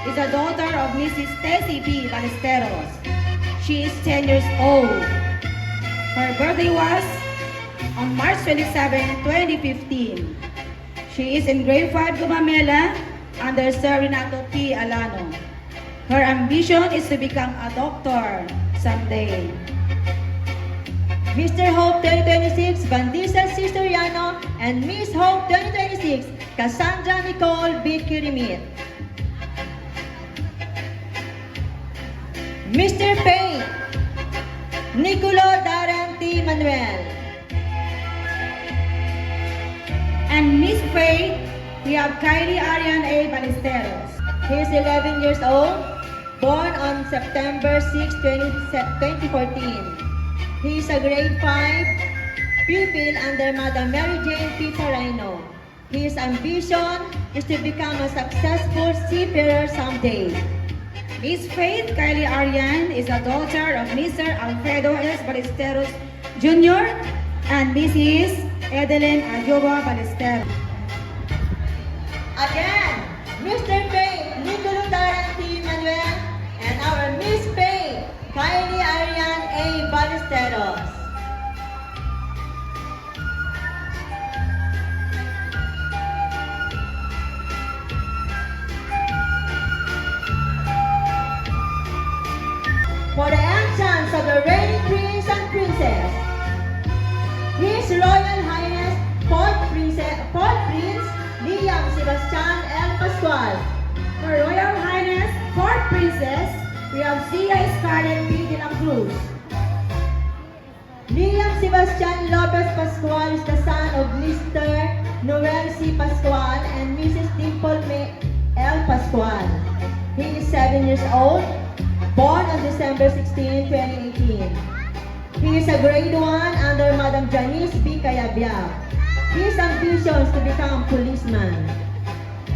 is the daughter of Mrs. Tessie B. Ballesteros. She is 10 years old. Her birthday was on March 27, 2015. She is in grade 5 Gumamela under Sir Renato T. Alano. Her ambition is to become a doctor someday. Mr. Hope 2026, Van Diesel Sisteriano, and Miss Hope 2026, Cassandra Nicole B. Kirimit. Mr. Payne, Nicolo Darren T. Manuel. And Miss Faith, we have Kylie Arian A. Ballesteros. He is 11 years old, born on September 6, 2014. He is a grade 5 pupil under Madam Mary Jane P. Tarino. His ambition is to become a successful seafarer someday. Miss Faith Kylie Arian is a daughter of Mr. Alfredo S. Ballesteros Jr. and Mrs. Edeline Ayoba Ballesteros. Again, Mr. Pay, Nicolo Darren T. Manuel, and our Miss Pay, Kylie Arian A. Ballesteros. For the entrance of the reigning prince and princess, His Royal Highness Port Prince Liam Sebastian L. Pascual. For Royal Highness Court Princess, we have Sia Scarlett P. de la Cruz. Liam Sebastian Lopez Pascual is the son of Mr. Noel C. Pascual and Mrs. Dimple May L. Pascual. He is 7 years old, born on December 16, 2018. He is a grade 1 under Madam Janice B. Cayabyab. His ambition is to become a policeman.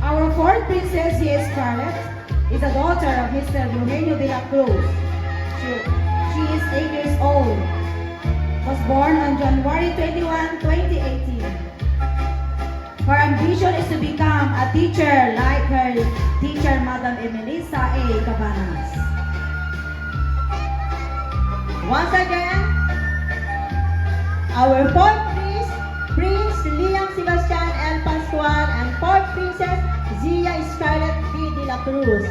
Our fourth princess, Sia Scarlett, is a daughter of Mr. Eugenio de la Cruz. She is 8 years old. Was born on January 21, 2018. Her ambition is to become a teacher like her teacher, Madam Emelisa A. Cabanas. Once again, our fourth Prince Liam Sebastian L. Pascual and fourth Princess Zia Scarlett B. de la Cruz.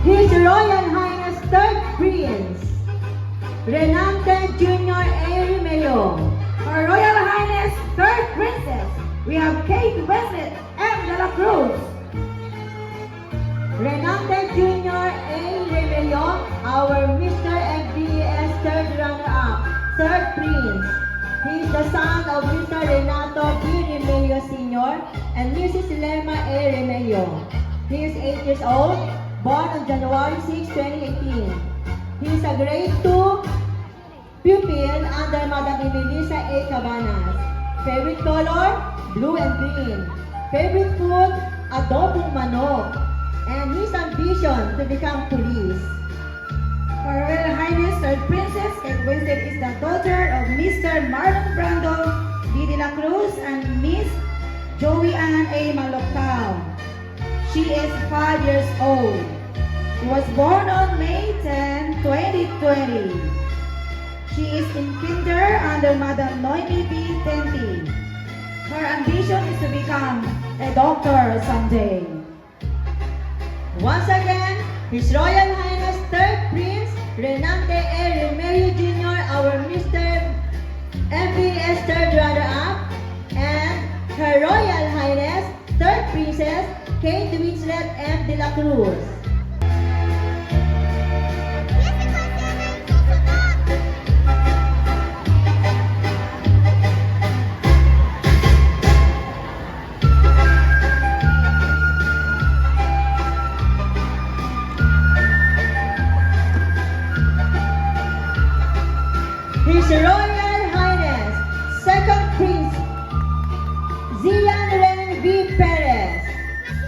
His Royal Highness Third Prince Renante Jr. A. Rimeo. Her Royal Highness Third Princess, we have Kate Wesley M. de la Cruz. Renante Jr. A. Rimeo, our Mr. FBS third runner-up, third prince. He is the son of Mr. Renato B. Rimeo Sr. and Mrs. Lerma A. Rimeo. He is 8 years old, born on January 6, 2018. He is a grade 2 pupil under Madam Emelisa A. Cabanas. Favorite color, blue and green. Favorite food, adobong manok. And his ambition to become police. Her Royal Highness Third Princess Kate Winslet is the daughter of Mr. Marlon Brando D. de la Cruz and Miss Joey Ann A. Malocao. She is 5 years old. She was born on May 10, 2020. She is in kinder under Madam Noemi B. Tenti. Her ambition is to become a doctor someday. Once again, His Royal Highness Third Prince Renante A. Rimeo Jr., our Mr. MBS third runner-up, and Her Royal Highness Third Princess Kate Winslet M. de la Cruz. His Royal Highness, Second Prince, Zian Ren V. Perez.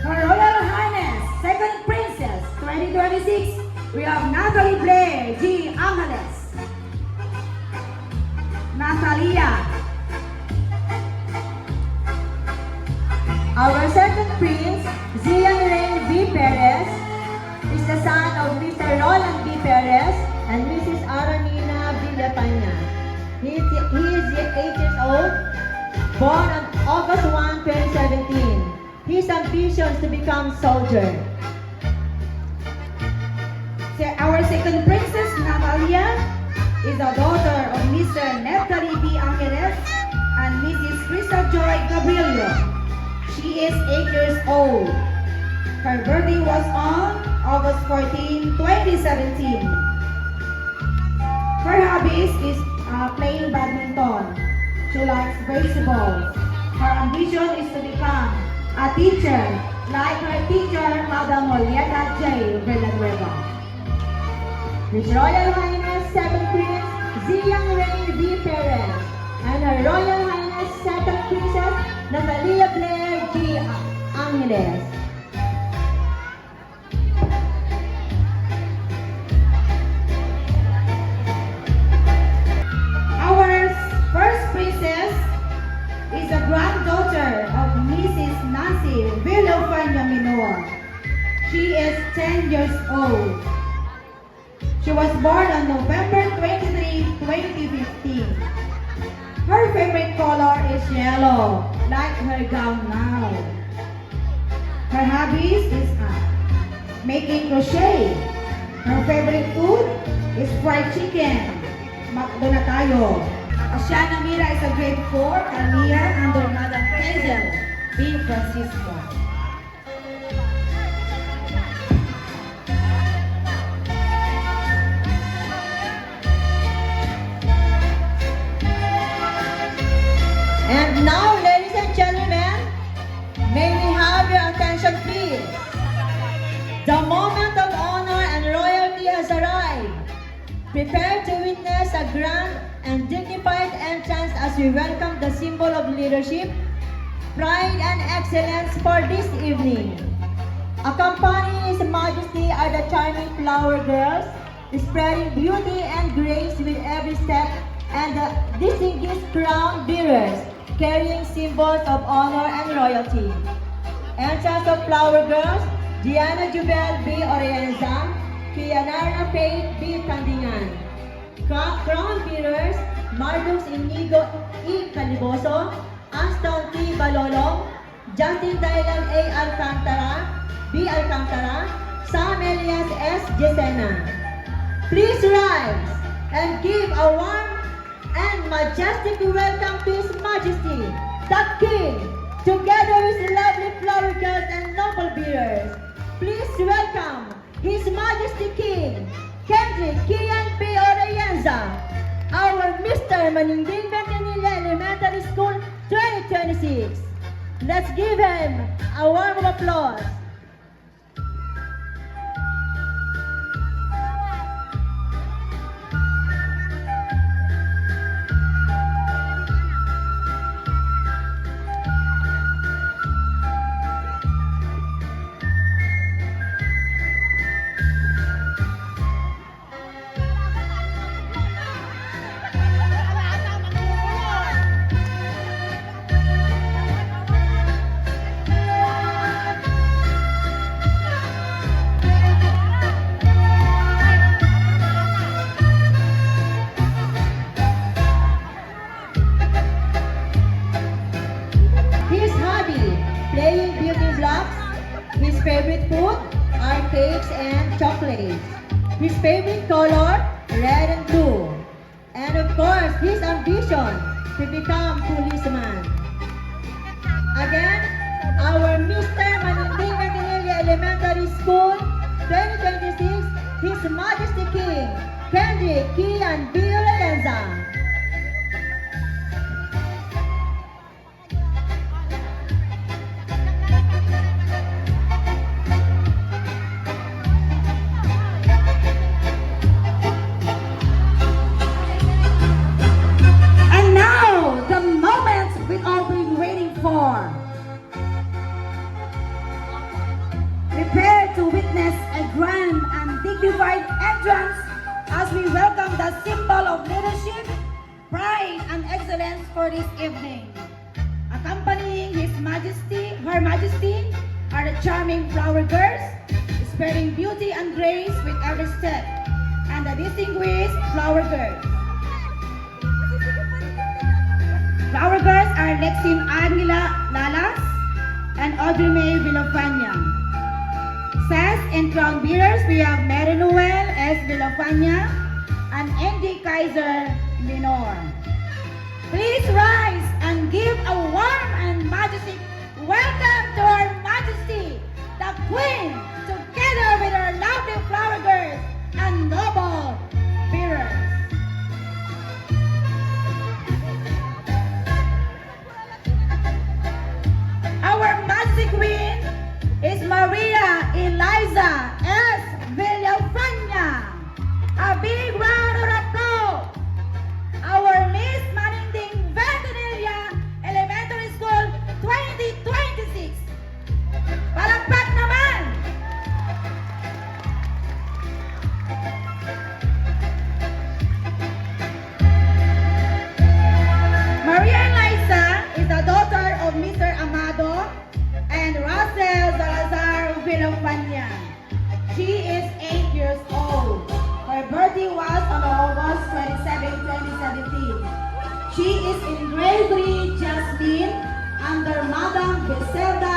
Her Royal Highness Second Princess 2026, we have Natalie Blair G. Angeles. Natalia. Our second prince, Zian Rain B. Perez, is the son of Mr. Roland B. Perez and Mrs. Aranina Villapana. He is 8 years old, born on August 1, 2017. His ambitions to become soldier. Our second princess, Natalia, is the daughter of Mr. Neftali B. Angeles and Mrs. Krista Joy Gabrielio. She is 8 years old. Her birthday was on August 14, 2017. Her hobbies is playing badminton. She likes baseball. Her ambition is to become a teacher, like her teacher, Madam Julieta J. Villanueva. His Royal Highness Second Prince, Ziyang Rain V. Perez, and Her Royal Highness Second Princess, Natalia Blair G. Angeles. Our first princess is the granddaughter of Mrs. Nancy Villafana Minor. She is 10 years old. She was born on November 23, 2015. Her favorite color is yellow, like her gown now. Her hobbies is making crochet. Her favorite food is fried chicken. Makdo na tayo. Asiana Mira is a grade 4 career under Madam Hazel B. Francisco. And now, ladies and gentlemen, may we have your attention please. The moment of honor and royalty has arrived. Prepare to witness a grand and dignified entrance as we welcome the symbol of leadership, pride and excellence for this evening. Accompanying His Majesty are the charming flower girls, spreading beauty and grace with every step, and the distinguished crown bearers, carrying symbols of honor and royalty. Entrance of flower girls, Diana Jubel B. Orienza, Kianara Faith B. Candingan. Crown bearers, Mardux Inigo E. Caliboso, Aston T. Balolong, Justin Dylan A. Alcantara, B. Alcantara, Sam Elias S. Jesena. Please rise and give a warm and majestic welcome to His Majesty, the King, together with the lovely flower girls and noble bearers. Please welcome His Majesty King, Kendrick Kian P. Orienza, our Mr. Maninding Bentinilla Elementary School 2026. Let's give him a warm applause. His hobby, playing building blocks. His favorite food are cakes and chocolates. His favorite color, red and blue. And of course, his ambition to become policeman. Again, our Mr. Maninding Bentinilla Elementary School 2026, His Majesty King, Kendrick Kian B. Orienza. And now, the moment we've all been waiting for. Prepare to witness a grand and dignified entrance as we welcome the symbol of leadership, pride, and excellence for this evening. Accompanying His Majesty, Her Majesty are the charming flower girls, spreading beauty and grace with every step, and the distinguished flower girls. Flower girls are Lexim Aguila Lalas and Audrey May Villafania. Sass and crown bearers, we have Mary Noel S. Villafania and Andy Kaiser Minor. Please rise and give a warm and majestic welcome to Her Majesty, the Queen, together with her lovely flower girls and noble bearers. Our Majesty Queen is Maria Eliza S. Villafania. A big round of applause. Our Miss Maninding Ventanilla Elementary School 2026. Palakpak naman! Maria Eliza is the daughter of Mr. Amado and Russell Salazar Villafania. She is 8 years old. Her birthday was on August 27, 2017. She is in grade 3 Jasmine under Madam Beselda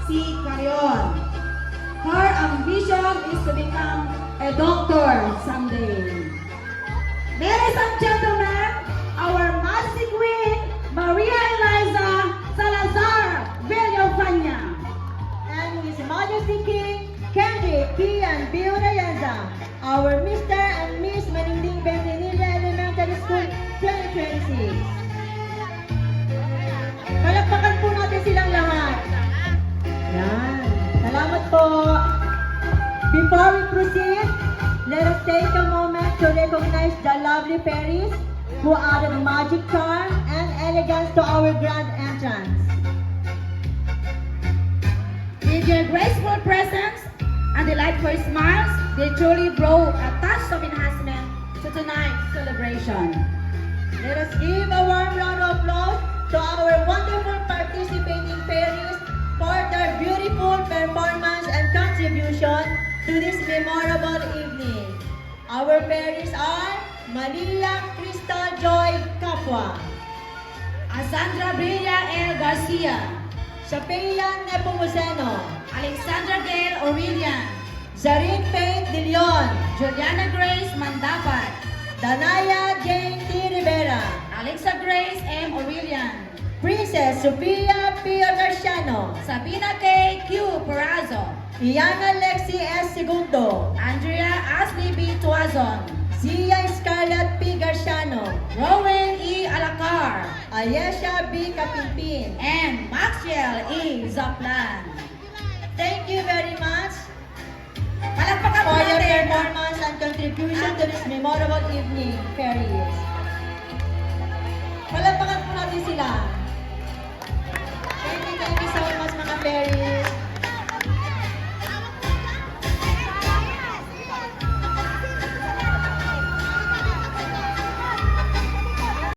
C. Carrion. Her ambition is to become a doctor someday. Ladies and gentlemen, our Majesty Queen, Maria Eliza Salazar Villafania. And His Majesty King Kendrick P. and Bill Rayaza, our Mr. and Miss Maninding Ventanilla Elementary School 2026. Palakpakan po natin silang lahat. Yan. Salamat po. Before we proceed, let us take a moment to recognize the lovely fairies who added magic charm and elegance to our grand entrance. With their graceful presence and delightful smiles, they truly brought a touch of enhancement to tonight's celebration. Let us give a warm round of applause to our wonderful participating fairies for their beautiful performance and contribution to this memorable evening. Our fairies are Maria Crystal Joy Capua, Alexandra Brilla L. Garcia, Shapeyan Nepomuceno, Alexandra Gail Aurelian, Zarin Faith De Leon, Juliana Grace Mandapat, Danaya Jane T. Rivera, Alexa Grace M. Aurelian, Princess Sofia P. Garciano, Sabina K. Q. Perazzo, Iana Lexi S. Segundo, Andrea Ashley B. Tuazon, Zia Scarlett P. Garciano, Rowan E. Alacar, Ayesha B. Kapimpin. and Maxwell E. Zaplan. Thank you very much Palakpakan po for your natin performance and contribution to this memorable evening, fairies.